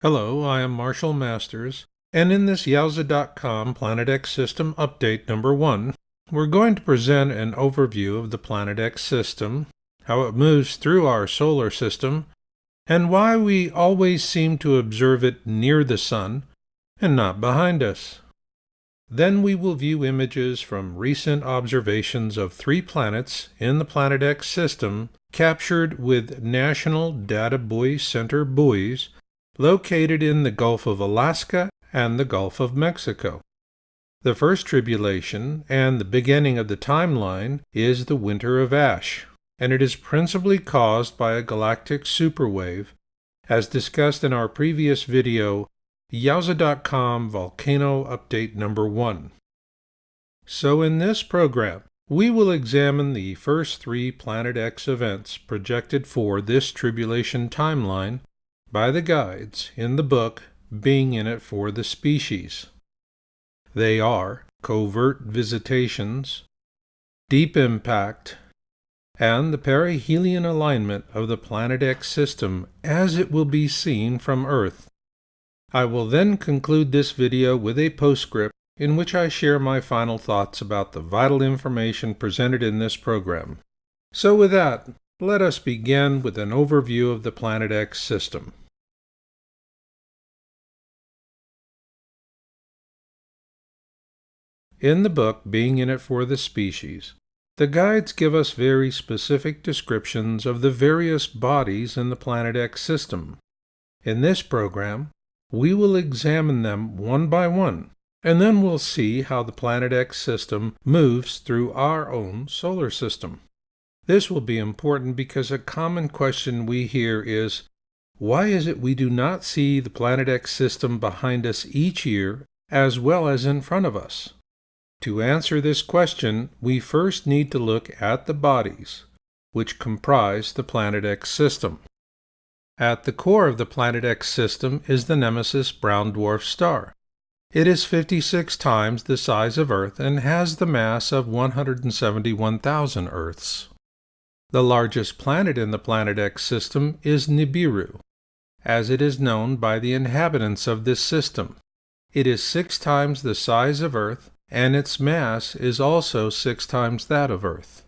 Hello, I am Marshall Masters, and in this Yowusa.com Planet X System Update number 1, we're going to present an overview of the Planet X system, how it moves through our solar system, and why we always seem to observe it near the Sun and not behind us. Then we will view images from recent observations of 3 planets in the Planet X system captured with National Data Buoy Center buoys located in the Gulf of Alaska and the Gulf of Mexico. The first tribulation and the beginning of the timeline is the Winter of Ash, and it is principally caused by a galactic superwave, as discussed in our previous video, Yowusa.com Volcano Update number 1. So in this program, we will examine the first 3 Planet X events projected for this tribulation timeline by the guides in the book Being in It for the Species. They are covert visitations, deep impact, and the perihelion alignment of the Planet X system as it will be seen from Earth. I will then conclude this video with a postscript in which I share my final thoughts about the vital information presented in this program. So with that, let us begin with an overview of the Planet X system. In the book Being in It for the Species, the guides give us very specific descriptions of the various bodies in the Planet X system. In this program, we will examine them one by one, and then we'll see how the Planet X system moves through our own solar system. This will be important because a common question we hear is, why is it we do not see the Planet X system behind us each year as well as in front of us? To answer this question, we first need to look at the bodies, which comprise the Planet X system. At the core of the Planet X system is the Nemesis brown dwarf star. It is 56 times the size of Earth and has the mass of 171,000 Earths. The largest planet in the Planet X system is Nibiru, as it is known by the inhabitants of this system. It is 6 times the size of Earth, and its mass is also 6 times that of Earth.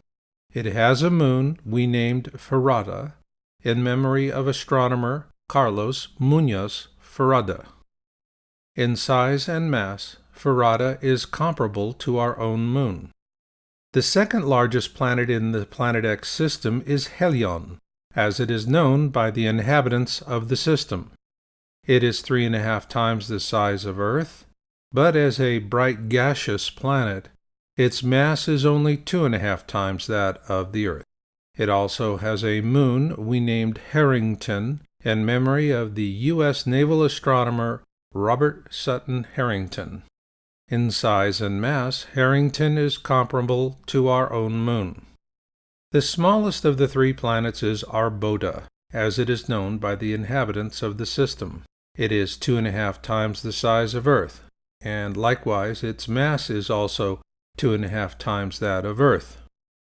It has a moon we named Ferrada, in memory of astronomer Carlos Muñoz Ferrada. In size and mass, Ferrada is comparable to our own moon. The second largest planet in the Planet X system is Helion, as it is known by the inhabitants of the system. It is 3.5 times the size of Earth, but as a bright gaseous planet, Its mass is only 2.5 times that of the Earth. It also has a moon we named Harrington in memory of the U.S. naval astronomer Robert Sutton Harrington. In size and mass, Harrington is comparable to our own moon. The smallest of the 3 planets is Arbota, as it is known by the inhabitants of the system. It is 2.5 times the size of Earth, and likewise its mass is also 2.5 times that of Earth.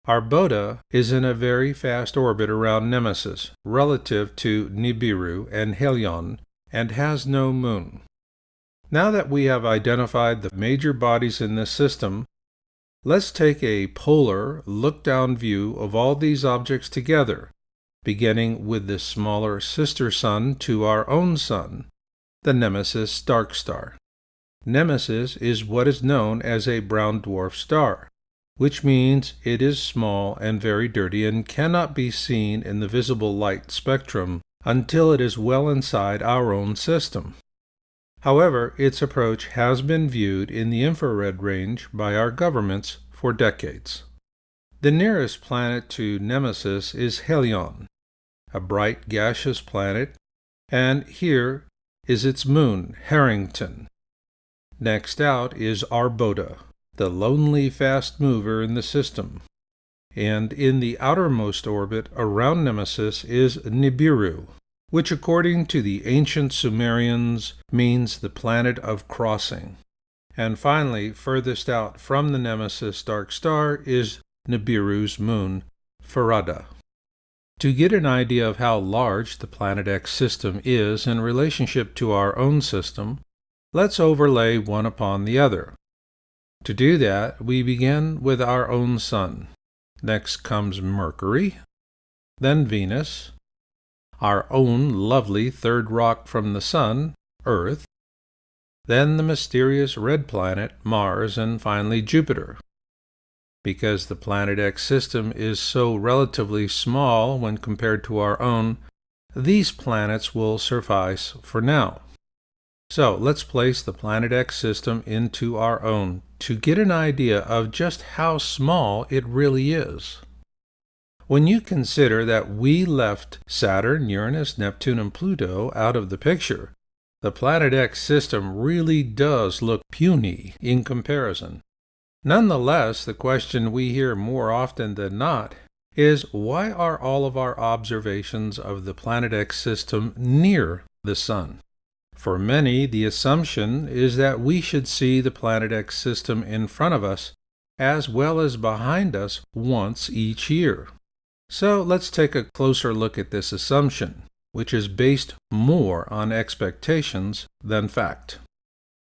Arbota is in a very fast orbit around Nemesis, relative to Nibiru and Helion, and has no moon. Now that we have identified the major bodies in this system, let's take a polar, look-down view of all these objects together, beginning with the smaller sister sun to our own sun, the Nemesis dark star. Nemesis is what is known as a brown dwarf star, which means it is small and very dirty and cannot be seen in the visible light spectrum until it is well inside our own system. However, its approach has been viewed in the infrared range by our governments for decades. The nearest planet to Nemesis is Helion, a bright gaseous planet, and here is its moon, Harrington. Next out is Arbota, the lonely fast mover in the system, and in the outermost orbit around Nemesis is Nibiru, which according to the ancient Sumerians means the planet of crossing. And finally, furthest out from the Nemesis dark star is Nibiru's moon, Farada. To get an idea of how large the Planet X system is in relationship to our own system, let's overlay one upon the other. To do that, we begin with our own Sun. Next comes Mercury, then Venus, our own lovely third rock from the Sun, Earth, then the mysterious red planet, Mars, and finally Jupiter. Because the Planet X system is so relatively small when compared to our own, these planets will suffice for now. So let's place the Planet X system into our own to get an idea of just how small it really is. When you consider that we left Saturn, Uranus, Neptune, and Pluto out of the picture, the Planet X system really does look puny in comparison. Nonetheless, the question we hear more often than not is, why are all of our observations of the Planet X system near the Sun? For many, the assumption is that we should see the Planet X system in front of us as well as behind us once each year. So let's take a closer look at this assumption, which is based more on expectations than fact.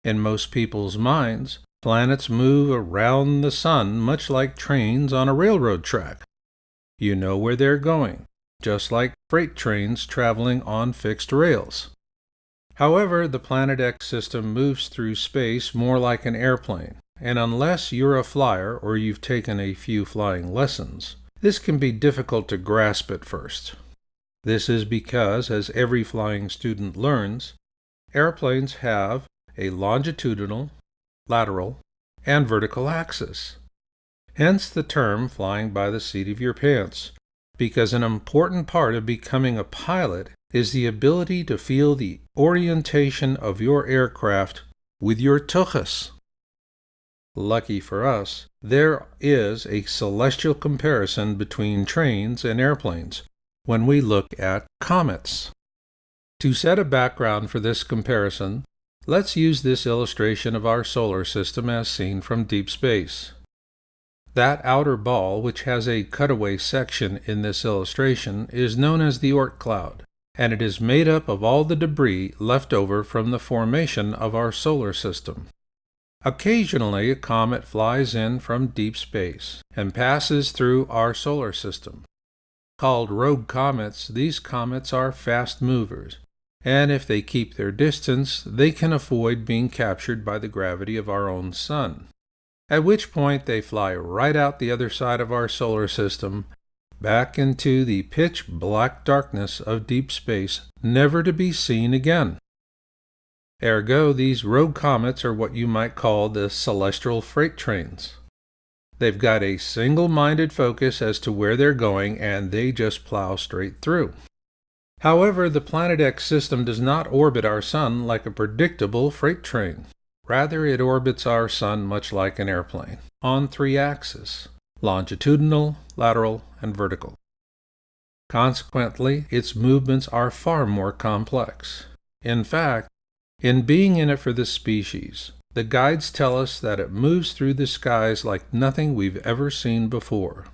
In most people's minds, planets move around the Sun much like trains on a railroad track. You know where they're going, just like freight trains traveling on fixed rails. However, the Planet X system moves through space more like an airplane, and unless you're a flyer or you've taken a few flying lessons, this can be difficult to grasp at first. This is because, as every flying student learns, airplanes have a longitudinal, lateral, and vertical axis. Hence the term flying by the seat of your pants, because an important part of becoming a pilot is the ability to feel the orientation of your aircraft with your tuchus. Lucky for us, there is a celestial comparison between trains and airplanes when we look at comets. To set a background for this comparison, let's use this illustration of our solar system as seen from deep space. That outer ball, which has a cutaway section in this illustration, is known as the Oort cloud, and it is made up of all the debris left over from the formation of our solar system. Occasionally, a comet flies in from deep space and passes through our solar system. Called rogue comets, these comets are fast movers, and if they keep their distance, they can avoid being captured by the gravity of our own Sun, at which point they fly right out the other side of our solar system, back into the pitch-black darkness of deep space, never to be seen again. Ergo, these rogue comets are what you might call the celestial freight trains. They've got a single-minded focus as to where they're going, and they just plow straight through. However, the Planet X system does not orbit our sun like a predictable freight train. Rather, it orbits our sun much like an airplane, on 3 axes: longitudinal, lateral, and vertical. Consequently, its movements are far more complex. In fact, in being in it for this species, the guides tell us that it moves through the skies like nothing we've ever seen before.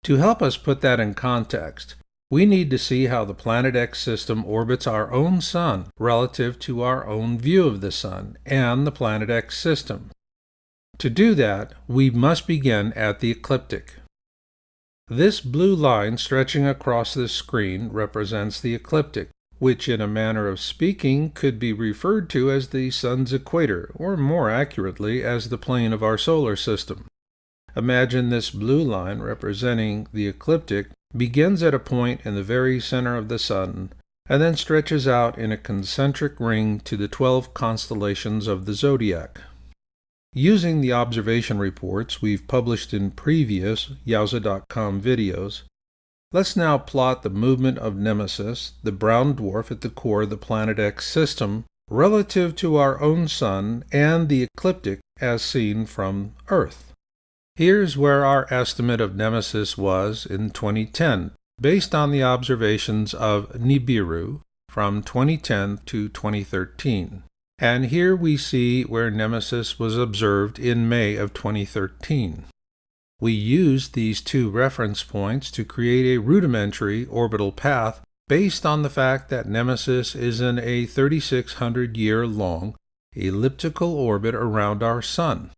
To help us put that in context, we need to see how the Planet X system orbits our own sun relative to our own view of the sun and the Planet X system. To do that, we must begin at the ecliptic. This blue line stretching across the screen represents the ecliptic, which in a manner of speaking could be referred to as the sun's equator, or more accurately as the plane of our solar system. Imagine this blue line representing the ecliptic begins at a point in the very center of the sun, and then stretches out in a concentric ring to the 12 constellations of the zodiac. Using the observation reports we've published in previous Yowusa.com videos, let's now plot the movement of Nemesis, the brown dwarf at the core of the Planet X system, relative to our own sun and the ecliptic as seen from Earth. Here's where our estimate of Nemesis was in 2010, based on the observations of Nibiru from 2010 to 2013. And here we see where Nemesis was observed in May of 2013. We used these 2 reference points to create a rudimentary orbital path based on the fact that Nemesis is in a 3,600-year-long elliptical orbit around our sun.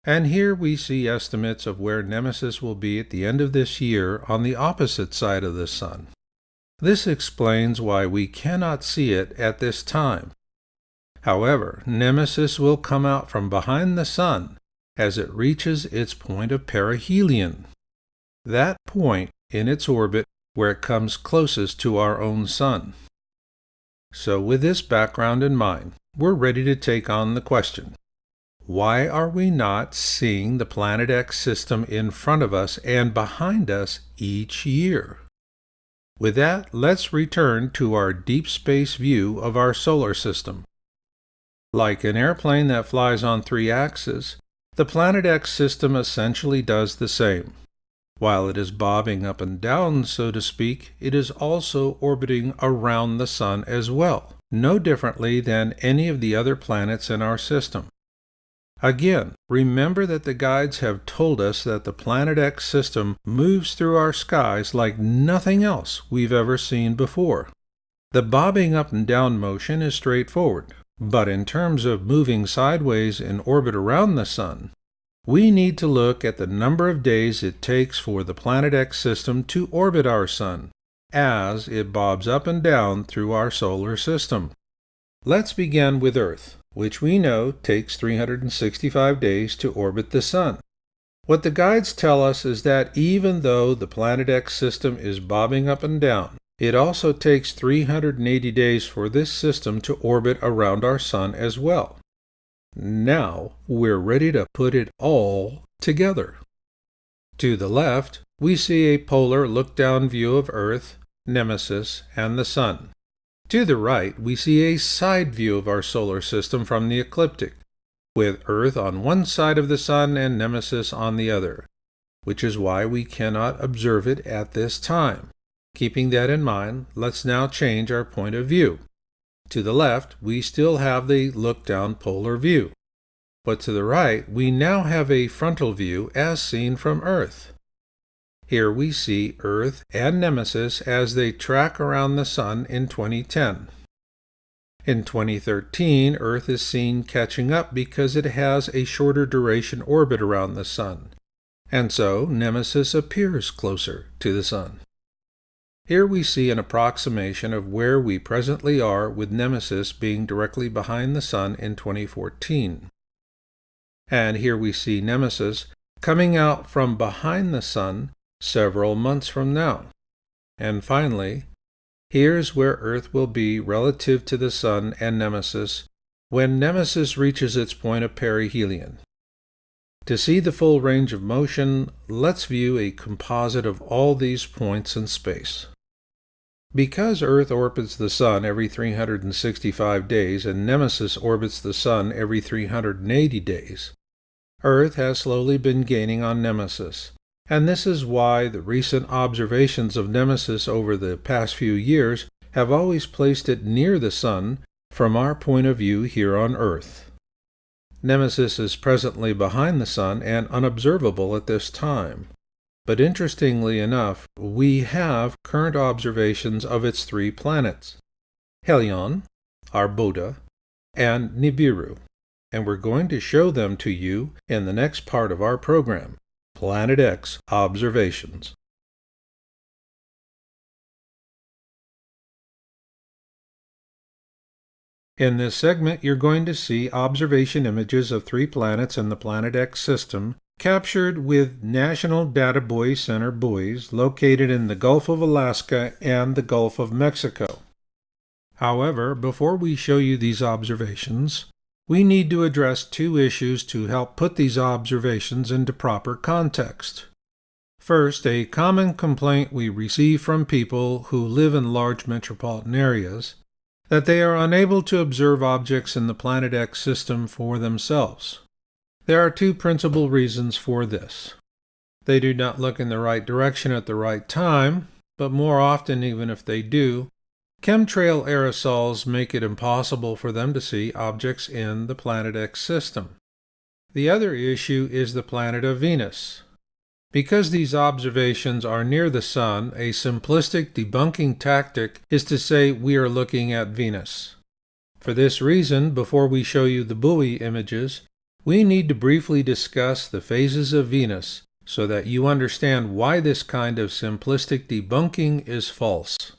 And here we see estimates of where Nemesis will be at the end of this year on the opposite side of the sun. This explains why we cannot see it at this time. However, Nemesis will come out from behind the sun as it reaches its point of perihelion, that point in its orbit where it comes closest to our own sun. So with this background in mind, we're ready to take on the question: why are we not seeing the Planet X system in front of us and behind us each year? With that, let's return to our deep space view of our solar system. Like an airplane that flies on 3 axes, the Planet X system essentially does the same. While it is bobbing up and down, so to speak, it is also orbiting around the sun as well, no differently than any of the other planets in our system. Again, remember that the guides have told us that the Planet X system moves through our skies like nothing else we've ever seen before. The bobbing up and down motion is straightforward, but in terms of moving sideways in orbit around the sun, we need to look at the number of days it takes for the Planet X system to orbit our sun, as it bobs up and down through our solar system. Let's begin with Earth, which we know takes 365 days to orbit the sun. What the guides tell us is that even though the Planet X system is bobbing up and down, it also takes 380 days for this system to orbit around our sun as well. Now we're ready to put it all together. To the left, we see a polar look-down view of Earth, Nemesis, and the sun. To the right, we see a side view of our solar system from the ecliptic, with Earth on one side of the sun and Nemesis on the other, which is why we cannot observe it at this time. Keeping that in mind, let's now change our point of view. To the left, we still have the look-down polar view, but to the right, we now have a frontal view as seen from Earth. Here we see Earth and Nemesis as they track around the sun in 2010. In 2013, Earth is seen catching up because it has a shorter duration orbit around the sun, and so Nemesis appears closer to the sun. Here we see an approximation of where we presently are, with Nemesis being directly behind the sun in 2014. And here we see Nemesis coming out from behind the sun several months from now. And finally, here's where Earth will be relative to the sun and Nemesis when Nemesis reaches its point of perihelion. To see the full range of motion, let's view a composite of all these points in space. Because Earth orbits the Sun every 365 days and Nemesis orbits the Sun every 380 days, Earth has slowly been gaining on Nemesis, and this is why the recent observations of Nemesis over the past few years have always placed it near the Sun from our point of view here on Earth. Nemesis is presently behind the Sun and unobservable at this time. But interestingly enough, we have current observations of its 3 planets, Helion, Arbota, and Nibiru, and we're going to show them to you in the next part of our program, Planet X Observations. In this segment, you're going to see observation images of 3 planets in the Planet X system captured with National Data Buoy Center buoys located in the Gulf of Alaska and the Gulf of Mexico. However, before we show you these observations, we need to address 2 issues to help put these observations into proper context. First, a common complaint we receive from people who live in large metropolitan areas that they are unable to observe objects in the Planet X system for themselves. There are 2 principal reasons for this. They do not look in the right direction at the right time, but more often, even if they do, chemtrail aerosols make it impossible for them to see objects in the Planet X system. The other issue is the planet of Venus. Because these observations are near the Sun, a simplistic debunking tactic is to say we are looking at Venus. For this reason, before we show you the buoy images, we need to briefly discuss the phases of Venus so that you understand why this kind of simplistic debunking is false.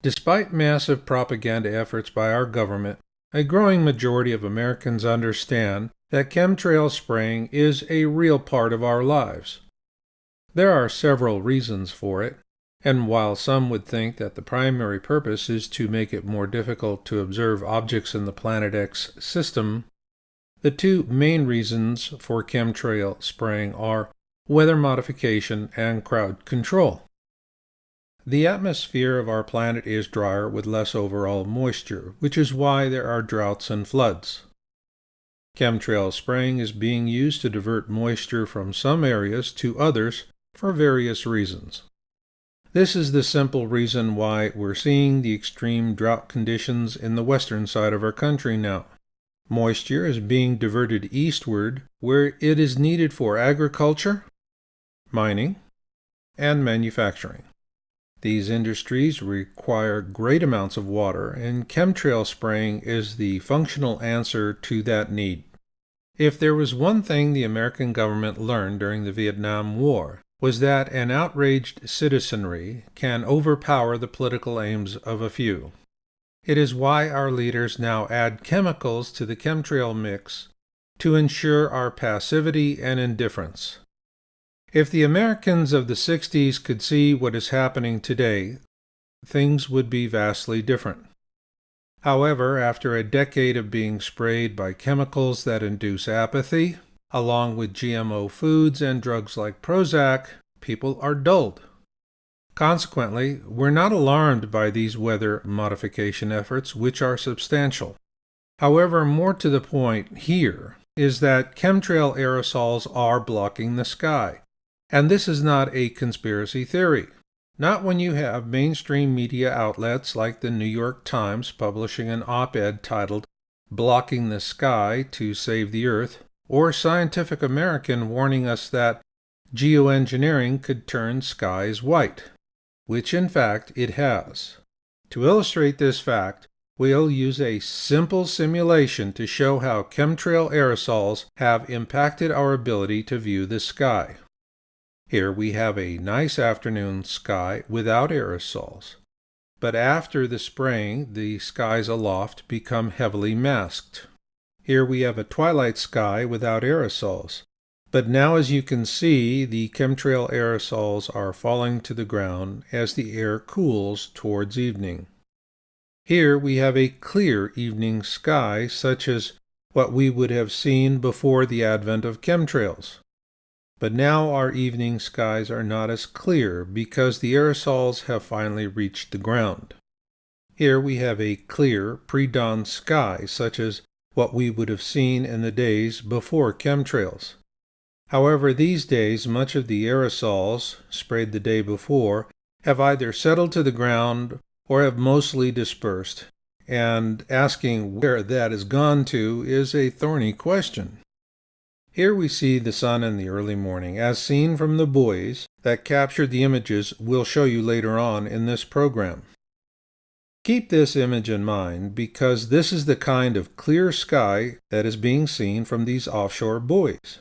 Despite massive propaganda efforts by our government, a growing majority of Americans understand that chemtrail spraying is a real part of our lives. There are several reasons for it, and while some would think that the primary purpose is to make it more difficult to observe objects in the Planet X system, the 2 main reasons for chemtrail spraying are weather modification and crowd control. The atmosphere of our planet is drier with less overall moisture, which is why there are droughts and floods. Chemtrail spraying is being used to divert moisture from some areas to others for various reasons. This is the simple reason why we're seeing the extreme drought conditions in the western side of our country now. Moisture is being diverted eastward where it is needed for agriculture, mining, and manufacturing. These industries require great amounts of water, and chemtrail spraying is the functional answer to that need. If there was one thing the American government learned during the Vietnam War, was that an outraged citizenry can overpower the political aims of a few. It is why our leaders now add chemicals to the chemtrail mix to ensure our passivity and indifference. If the Americans of the 60s could see what is happening today, things would be vastly different. However, after a decade of being sprayed by chemicals that induce apathy, along with GMO foods and drugs like Prozac, people are dulled. Consequently, we're not alarmed by these weather modification efforts, which are substantial. However, more to the point here is that chemtrail aerosols are blocking the sky. And this is not a conspiracy theory. Not when you have mainstream media outlets like the New York Times publishing an op-ed titled "Blocking the Sky to Save the Earth," or Scientific American warning us that geoengineering could turn skies white, which in fact it has. To illustrate this fact, we'll use a simple simulation to show how chemtrail aerosols have impacted our ability to view the sky. Here we have a nice afternoon sky without aerosols. But after the spraying, the skies aloft become heavily masked. Here we have a twilight sky without aerosols. But now, as you can see, the chemtrail aerosols are falling to the ground as the air cools towards evening. Here we have a clear evening sky, such as what we would have seen before the advent of chemtrails. But now our evening skies are not as clear because the aerosols have finally reached the ground. Here we have a clear pre-dawn sky, such as what we would have seen in the days before chemtrails. However, these days, much of the aerosols sprayed the day before have either settled to the ground or have mostly dispersed, and asking where that has gone to is a thorny question. Here we see the sun in the early morning, as seen from the buoys that captured the images we'll show you later on in this program. Keep this image in mind because this is the kind of clear sky that is being seen from these offshore buoys.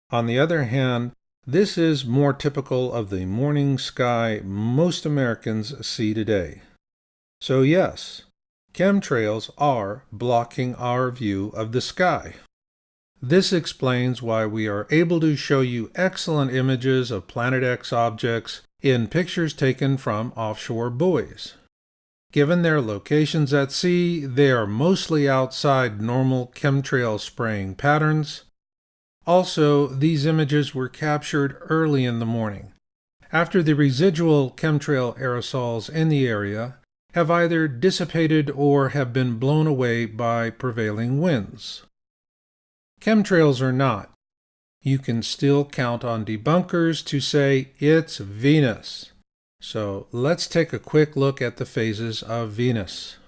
On the other hand, this is more typical of the morning sky most Americans see today. So yes, chemtrails are blocking our view of the sky. This explains why we are able to show you excellent images of Planet X objects in pictures taken from offshore buoys. Given their locations at sea, they are mostly outside normal chemtrail spraying patterns. Also, these images were captured early in the morning, after the residual chemtrail aerosols in the area have either dissipated or have been blown away by prevailing winds. Chemtrails or not, you can still count on debunkers to say it's Venus. So let's take a quick look at the phases of Venus.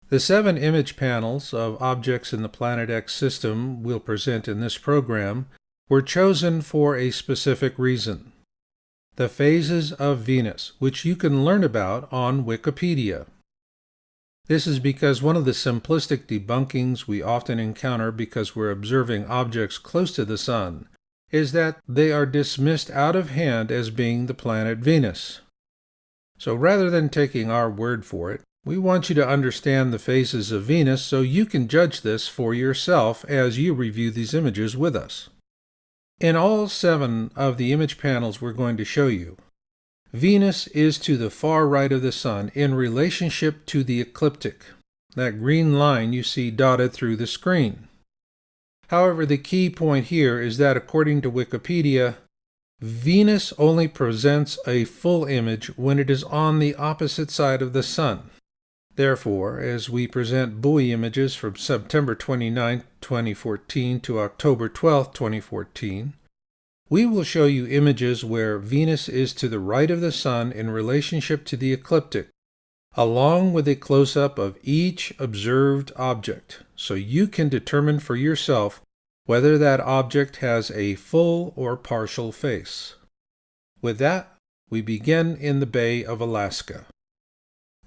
The 7 image panels of objects in the Planet X system we'll present in this program were chosen for a specific reason. The phases of Venus, which you can learn about on Wikipedia. This is because one of the simplistic debunkings we often encounter because we're observing objects close to the Sun is that they are dismissed out of hand as being the planet Venus. So rather than taking our word for it, we want you to understand the phases of Venus so you can judge this for yourself as you review these images with us. In all 7 of the image panels we're going to show you, Venus is to the far right of the Sun in relationship to the ecliptic, that green line you see dotted through the screen. However, the key point here is that according to Wikipedia, Venus only presents a full image when it is on the opposite side of the Sun. Therefore, as we present buoy images from September 29, 2014 to October 12, 2014, we will show you images where Venus is to the right of the Sun in relationship to the ecliptic, along with a close-up of each observed object, so you can determine for yourself whether that object has a full or partial face. With that, we begin in the Bay of Alaska.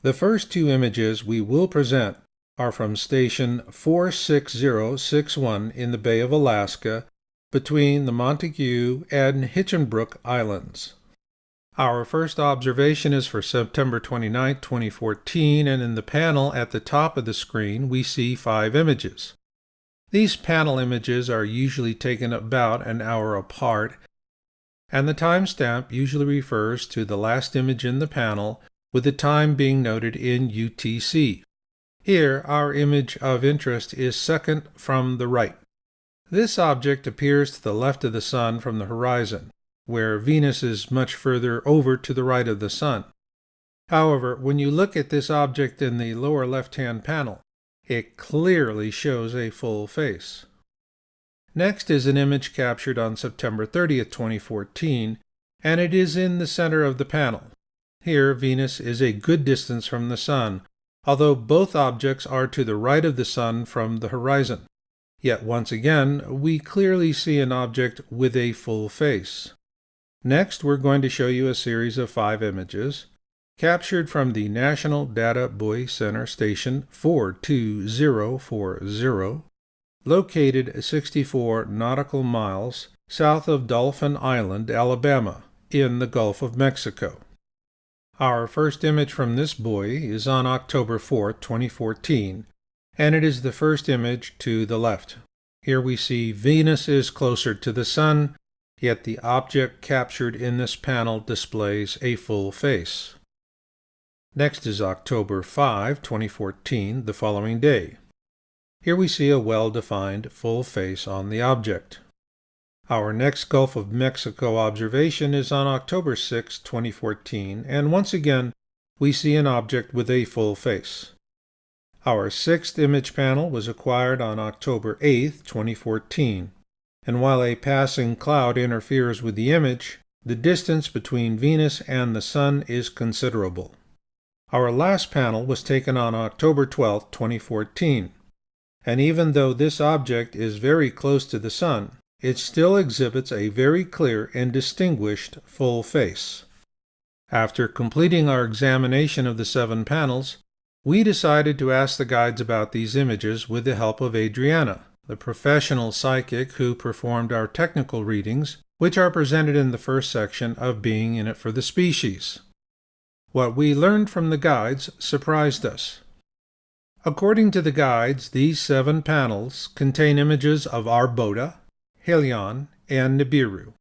The first 2 images we will present are from Station 46061 in the Bay of Alaska, between the Montague and Hinchinbrook Islands. Our first observation is for September 29, 2014, and in the panel at the top of the screen we see 5 images. These panel images are usually taken about an hour apart, and the timestamp usually refers to the last image in the panel, with the time being noted in UTC. Here, our image of interest is second from the right. This object appears to the left of the Sun from the horizon, where Venus is much further over to the right of the Sun. However, when you look at this object in the lower left-hand panel, it clearly shows a full face. Next is an image captured on September 30, 2014, and it is in the center of the panel. Here, Venus is a good distance from the Sun, although both objects are to the right of the Sun from the horizon. Yet once again, we clearly see an object with a full face. Next, we're going to show you a series of 5 images captured from the National Data Buoy Center Station 42040, located 64 nautical miles south of Dauphin Island, Alabama, in the Gulf of Mexico. Our first image from this buoy is on October 4, 2014, and it is the first image to the left. Here we see Venus is closer to the Sun, yet the object captured in this panel displays a full face. Next is October 5, 2014, the following day. Here we see a well-defined full face on the object. Our next Gulf of Mexico observation is on October 6, 2014, and once again we see an object with a full face. Our sixth image panel was acquired on October 8, 2014, and while a passing cloud interferes with the image, the distance between Venus and the Sun is considerable. Our last panel was taken on October 12, 2014, and even though this object is very close to the Sun, it still exhibits a very clear and distinguished full face. After completing our examination of the 7 panels, we decided to ask the guides about these images with the help of Adriana, the professional psychic who performed our technical readings, which are presented in the first section of Being in It for the Species. What we learned from the guides surprised us. According to the guides, these 7 panels contain images of Arbota, Helion, and Nibiru.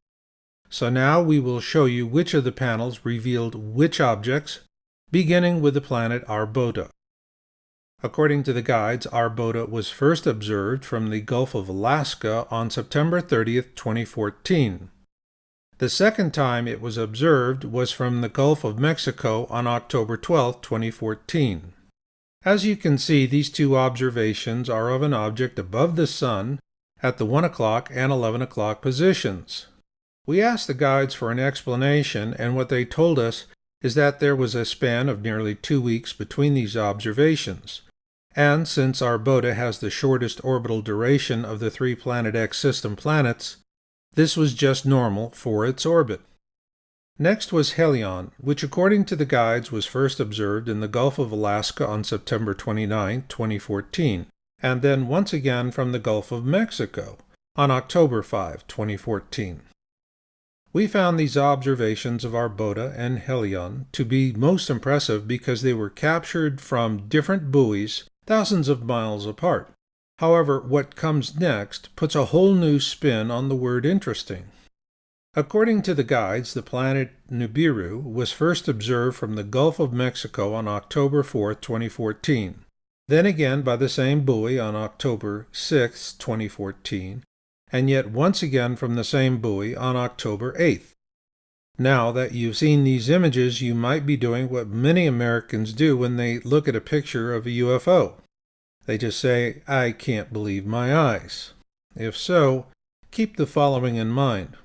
So now we will show you which of the panels revealed which objects, beginning with the planet Arbota. According to the guides, Arbota was first observed from the Gulf of Alaska on September 30, 2014. The second time it was observed was from the Gulf of Mexico on October 12, 2014. As you can see, these 2 observations are of an object above the Sun at the 1 o'clock and 11 o'clock positions. We asked the guides for an explanation, and what they told us is that there was a span of nearly 2 weeks between these observations, and since Arbota has the shortest orbital duration of the 3 Planet X system planets, this was just normal for its orbit. Next was Helion, which according to the guides was first observed in the Gulf of Alaska on September 29, 2014, and then once again from the Gulf of Mexico on October 5, 2014. We found these observations of Arbota and Helion to be most impressive because they were captured from different buoys thousands of miles apart. However, what comes next puts a whole new spin on the word interesting. According to the guides, the planet Nibiru was first observed from the Gulf of Mexico on October 4, 2014, then again by the same buoy on October 6, 2014, and yet once again from the same buoy on October 8th. Now that you've seen these images, you might be doing what many Americans do when they look at a picture of a UFO. They just say, "I can't believe my eyes." If so, keep the following in mind.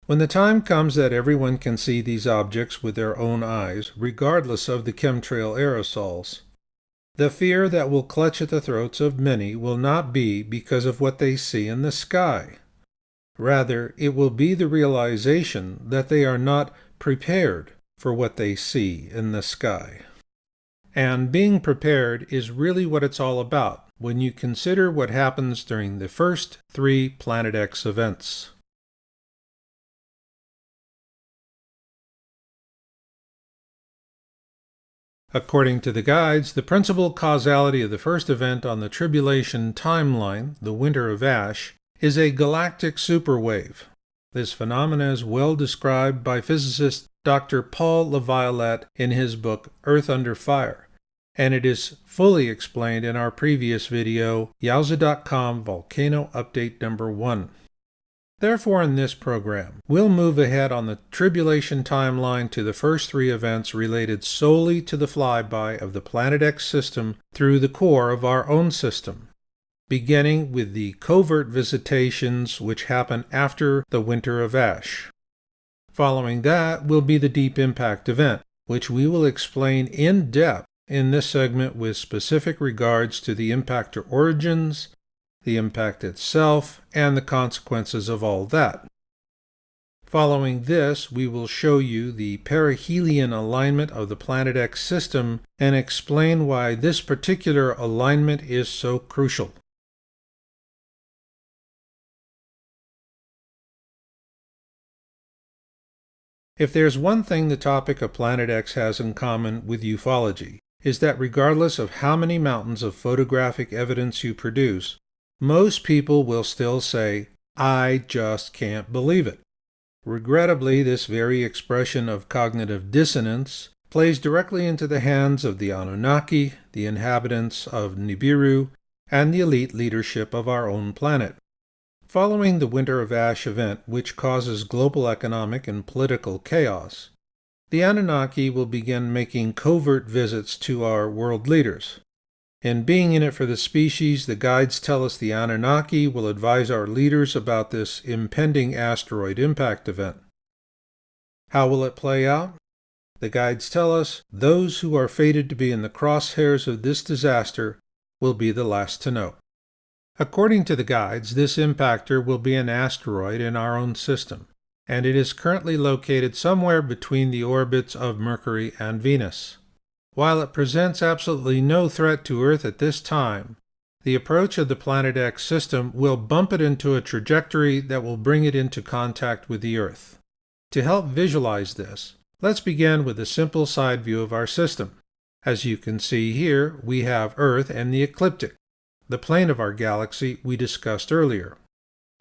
When the time comes that everyone can see these objects with their own eyes, regardless of the chemtrail aerosols, the fear that will clutch at the throats of many will not be because of what they see in the sky. Rather, it will be the realization that they are not prepared for what they see in the sky. And being prepared is really what it's all about when you consider what happens during the first 3 Planet X events. According to the guides, the principal causality of the first event on the tribulation timeline, the Winter of Ash, is a galactic superwave. This phenomenon is well described by physicist Dr. Paul LaViolette in his book Earth Under Fire, and it is fully explained in our previous video, Yowusa.com Volcano Update Number 1. Therefore, in this program, we'll move ahead on the tribulation timeline to the first 3 events related solely to the flyby of the Planet X system through the core of our own system, beginning with the covert visitations which happen after the Winter of Ash. Following that will be the Deep Impact event, which we will explain in depth in this segment with specific regards to the impactor origins, the impact itself, and the consequences of all that. Following this, we will show you the perihelion alignment of the Planet X system and explain why this particular alignment is so crucial. If there's one thing the topic of Planet X has in common with ufology, is that regardless of how many mountains of photographic evidence you produce, most people will still say, I just can't believe it. Regrettably, this very expression of cognitive dissonance plays directly into the hands of the Anunnaki, the inhabitants of Nibiru, and the elite leadership of our own planet. Following the Winter of Ash event, which causes global economic and political chaos, the Anunnaki will begin making covert visits to our world leaders. In Being in It for the Species, the guides tell us the Anunnaki will advise our leaders about this impending asteroid impact event. How will it play out? The guides tell us those who are fated to be in the crosshairs of this disaster will be the last to know. According to the guides, this impactor will be an asteroid in our own system, and it is currently located somewhere between the orbits of Mercury and Venus. While it presents absolutely no threat to Earth at this time, the approach of the Planet X system will bump it into a trajectory that will bring it into contact with the Earth. To help visualize this, let's begin with a simple side view of our system. As you can see here, we have Earth and the ecliptic, the plane of our galaxy we discussed earlier.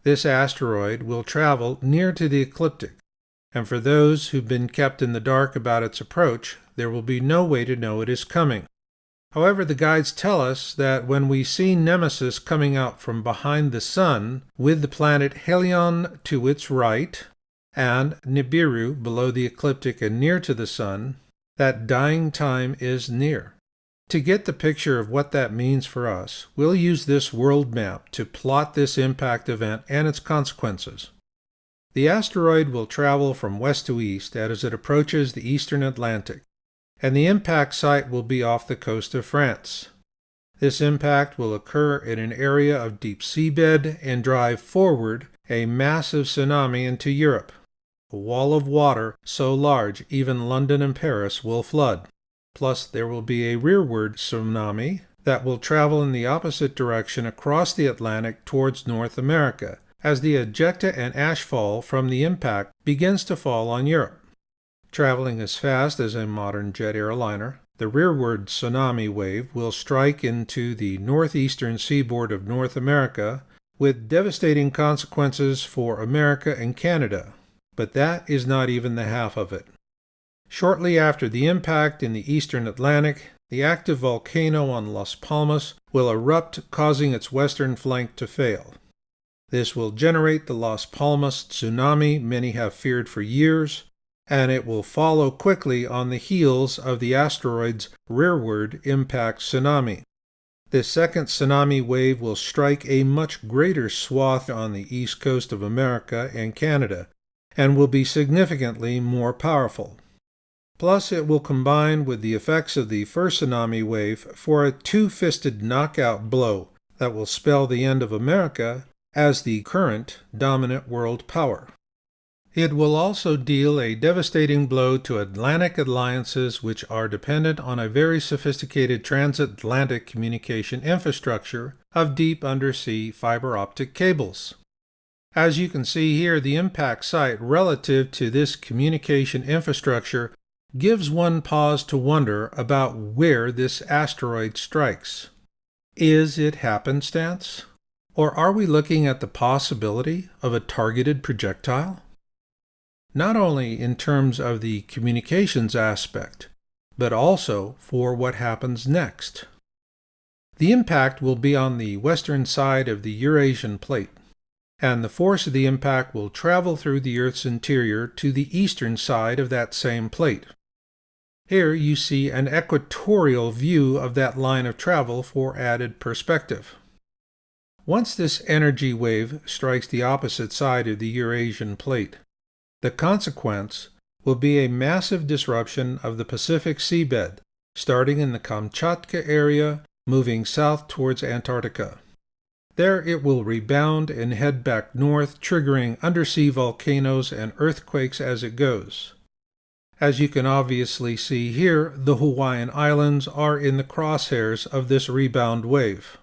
This asteroid will travel near to the ecliptic, and for those who've been kept in the dark about its approach, there will be no way to know it is coming. However, the guides tell us that when we see Nemesis coming out from behind the Sun, with the planet Helion to its right, and Nibiru below the ecliptic and near to the Sun, that dying time is near. To get the picture of what that means for us, we'll use this world map to plot this impact event and its consequences. The asteroid will travel from west to east as it approaches the eastern Atlantic, and the impact site will be off the coast of France. This impact will occur in an area of deep seabed and drive forward a massive tsunami into Europe, a wall of water so large even London and Paris will flood. Plus, there will be a rearward tsunami that will travel in the opposite direction across the Atlantic towards North America, as the ejecta and ashfall from the impact begins to fall on Europe. Traveling as fast as a modern jet airliner, the rearward tsunami wave will strike into the northeastern seaboard of North America with devastating consequences for America and Canada, but that is not even the half of it. Shortly after the impact in the eastern Atlantic, the active volcano on Las Palmas will erupt, causing its western flank to fail. This will generate the Las Palmas tsunami many have feared for years, and it will follow quickly on the heels of the asteroid's rearward impact tsunami. This second tsunami wave will strike a much greater swath on the east coast of America and Canada, and will be significantly more powerful. Plus, it will combine with the effects of the first tsunami wave for a two-fisted knockout blow that will spell the end of America as the current dominant world power. It will also deal a devastating blow to Atlantic alliances which are dependent on a very sophisticated transatlantic communication infrastructure of deep undersea fiber optic cables. As you can see here, the impact site relative to this communication infrastructure gives one pause to wonder about where this asteroid strikes. Is it happenstance? Or are we looking at the possibility of a targeted projectile? Not only in terms of the communications aspect, but also for what happens next. The impact will be on the western side of the Eurasian plate, and the force of the impact will travel through the Earth's interior to the eastern side of that same plate. Here you see an equatorial view of that line of travel for added perspective. Once this energy wave strikes the opposite side of the Eurasian plate, the consequence will be a massive disruption of the Pacific seabed, starting in the Kamchatka area, moving south towards Antarctica. There it will rebound and head back north, triggering undersea volcanoes and earthquakes as it goes. As you can obviously see here, the Hawaiian Islands are in the crosshairs of this rebound wave.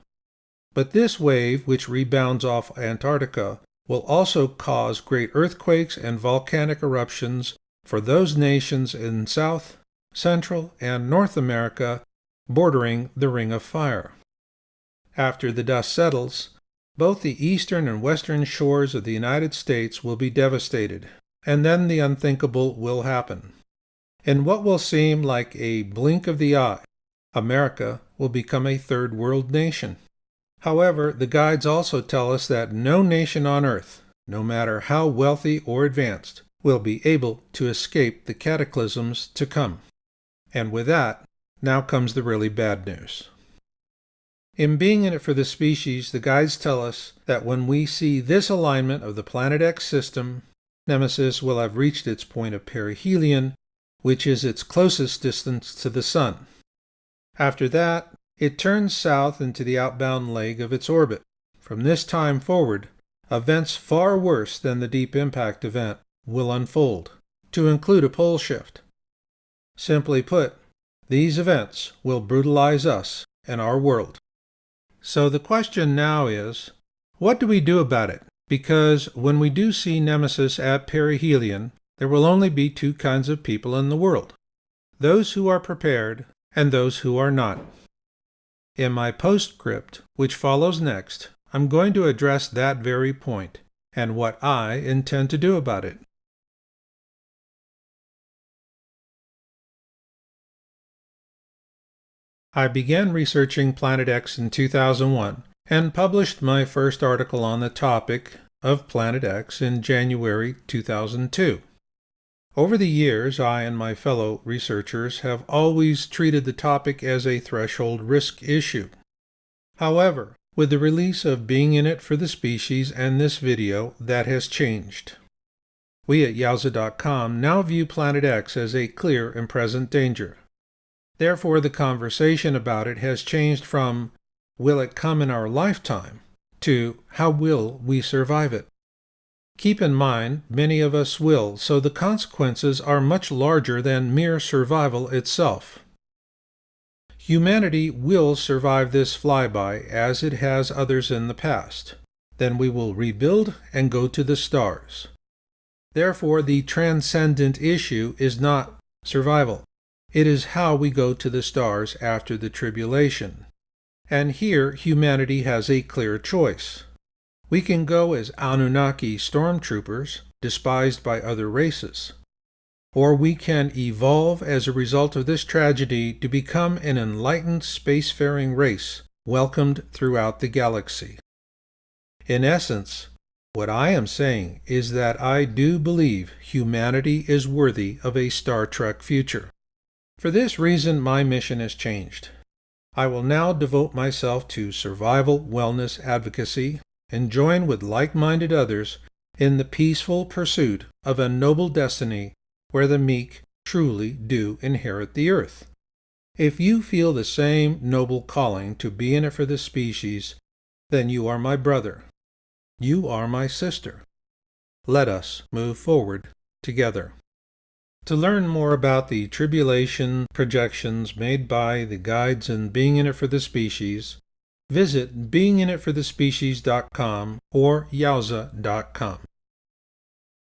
But this wave, which rebounds off Antarctica, will also cause great earthquakes and volcanic eruptions for those nations in South, Central, and North America bordering the Ring of Fire. After the dust settles, Both the eastern and western shores of the United States will be devastated, and then the unthinkable will happen. In what will seem like a blink of the eye, America will become a third world nation. However, the guides also tell us that no nation on earth, no matter how wealthy or advanced, will be able to escape the cataclysms to come. And with that, now comes the really bad news. In Being in It for the Species, the guides tell us that when we see this alignment of the Planet X system, Nemesis will have reached its point of perihelion, which is its closest distance to the Sun. After that, it turns south into the outbound leg of its orbit. From this time forward, events far worse than the Deep Impact event will unfold, to include a pole shift. Simply put, these events will brutalize us and our world. So the question now is, what do we do about it? Because when we do see Nemesis at perihelion, there will only be two kinds of people in the world: those who are prepared and those who are not. In my postscript, which follows next, I'm going to address that very point and what I intend to do about it. I began researching Planet X in 2001 and published my first article on the topic of Planet X in January 2002. Over the years, I and my fellow researchers have always treated the topic as a threshold risk issue. However, with the release of Being in It for the Species and this video, that has changed. We at Yowusa.com now view Planet X as a clear and present danger. Therefore, the conversation about it has changed from, will it come in our lifetime, to how will we survive it? Keep in mind, many of us will, so the consequences are much larger than mere survival itself. Humanity will survive this flyby as it has others in the past. Then we will rebuild and go to the stars. Therefore, the transcendent issue is not survival. It is how we go to the stars after the tribulation. And here, humanity has a clear choice. We can go as Anunnaki stormtroopers, despised by other races. Or we can evolve as a result of this tragedy to become an enlightened spacefaring race, welcomed throughout the galaxy. In essence, what I am saying is that I do believe humanity is worthy of a Star Trek future. For this reason, my mission has changed. I will now devote myself to survival wellness advocacy and join with like-minded others in the peaceful pursuit of a noble destiny where the meek truly do inherit the earth. If you feel the same noble calling to be in it for the species, then you are my brother. You are my sister. Let us move forward together. To learn more about the tribulation projections made by the guides in Being in It for the Species, visit beinginitforthespecies.com or Yowusa.com.